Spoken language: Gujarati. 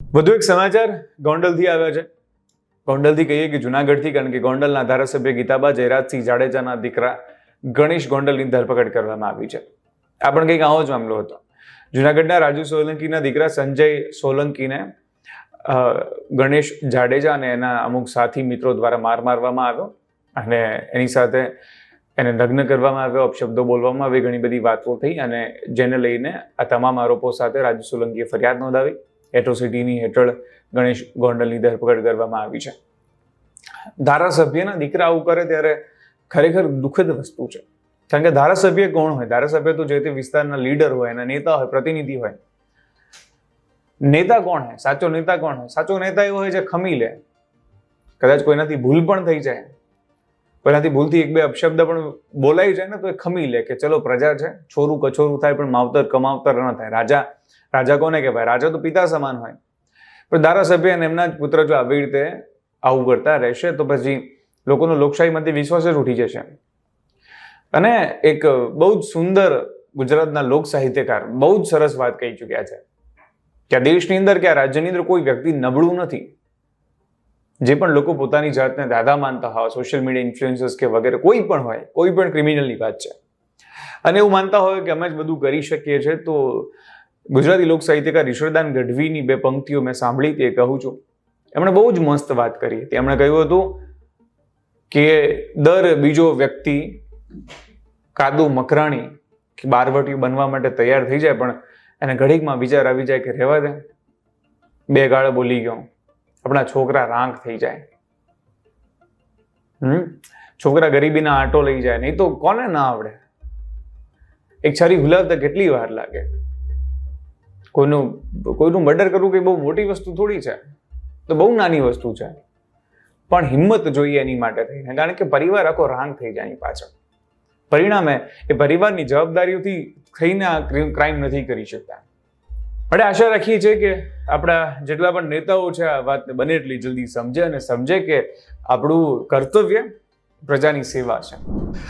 વધુ એક સમાચાર ગોંડલથી આવ્યા છે. ગોંડલથી કહીએ કે જુનાગઢથી, કારણ કે ગોંડલના ધારાસભ્ય ગીતાબા જયરાજસિંહ જાડેજાના દીકરા ગણેશ ગોંડલની ધરપકડ કરવામાં આવી છે. આ પણ કંઈક આવો જ મામલો હતો. જુનાગઢના રાજુ સોલંકીના દીકરા સંજય સોલંકીને ગણેશ જાડેજા અને એના અમુક સાથી મિત્રો દ્વારા મારવામાં આવ્યો અને એની સાથે એને નગ્ન કરવામાં આવ્યો, અપશબ્દો બોલવામાં આવી, ઘણી બધી વાતો થઈ અને જેને લઈને આ તમામ આરોપો સાથે રાજુ સોલંકીએ ફરિયાદ નોંધાવી. એટ્રોસિટીની હેઠળ ગણેશ ગોંડલની ધરપકડ કરવામાં આવી છે. ધારાસભ્યના દીકરા આવું કરે ત્યારે ખરેખર દુઃખદ વસ્તુ છે. કારણ કે ધારાસભ્ય કોણ હોય? ધારાસભ્ય તો જે તે વિસ્તારના લીડર હોય, એના નેતા હોય, પ્રતિનિધિ હોય. નેતા કોણ હોય? સાચો નેતા કોણ હોય? સાચો નેતા એવો હોય જે ખમી લે. કદાચ કોઈનાથી ભૂલ પણ થઈ જાય, કોઈનાથી ભૂલથી એક બે અપશબ્દ પણ બોલાઈ જાય ને તો એ ખમી લે કે ચલો પ્રજા છે, છોરું કછોરું થાય પણ માવતર કમાવતર ન થાય. રાજા કોને કહેવાય? રાજા તો પિતા સમાન હોય. પણ ધારાસભ્ય અને એમના જ પુત્ર જો આવી રીતે આવું કરતા રહેશે તો પછી લોકોનો લોકશાહીમાંથી વિશ્વાસ જ ઉઠી જશે. અને એક બહુ જ સુંદર ગુજરાતના લોક સાહિત્યકાર બહુ જ સરસ વાત કહી ચૂક્યા છે કે આ દેશની અંદર કે આ રાજ્યની અંદર કોઈ વ્યક્તિ નબળું નથી. જે પણ લોકો પોતાની જાતને દાદા માનતા હોય, સોશિયલ મીડિયા ઇન્ફ્લુએન્સર્સ કે વગેરે કોઈ પણ હોય, કોઈ પણ ક્રિમિનલની વાત છે, અને એવું માનતા હોય કે અમે જ બધું કરી શકીએ છીએ, તો ગુજરાતી લોક સાહિત્યકાર ઈશ્વરદાન ગઢવીની બે પંક્તિઓ મેં સાંભળી તે કહું છું. એમણે બહુ જ મસ્ત વાત કરી હતી. એમણે કહ્યું હતું કે દર બીજો વ્યક્તિ કાદુ મકરાણી કે બારવટીયું બનવા માટે તૈયાર થઈ જાય, પણ એને ઘડીકમાં વિચાર આવી જાય કે રહેવા દે, બે ગાળ બોલી ગયો, આપણા છોકરા રાંક થઈ જાય, છોકરા ગરીબીના આંટો લઈ જાય. નહીં તો કોને ના આવડે? એક છરી હુલાવતા કેટલી વાર લાગે? કોઈનું મર્ડર કરવું કંઈ બહુ મોટી વસ્તુ થોડી છે, તો બહુ નાની વસ્તુ છે. પણ હિંમત જોઈએ એની માટે થઈને, કારણ કે પરિવાર આખો રાંગ થઈ જાય એની પાછળ. પરિણામે એ પરિવારની જવાબદારીઓથી થઈને આ ક્રાઇમ નથી કરી શકતા. આપણે આશા રાખીએ છીએ કે આપણા જેટલા પણ નેતાઓ છે આ વાતને બને એટલી જલ્દી સમજે અને સમજે કે આપણું કર્તવ્ય પ્રજાની સેવા છે.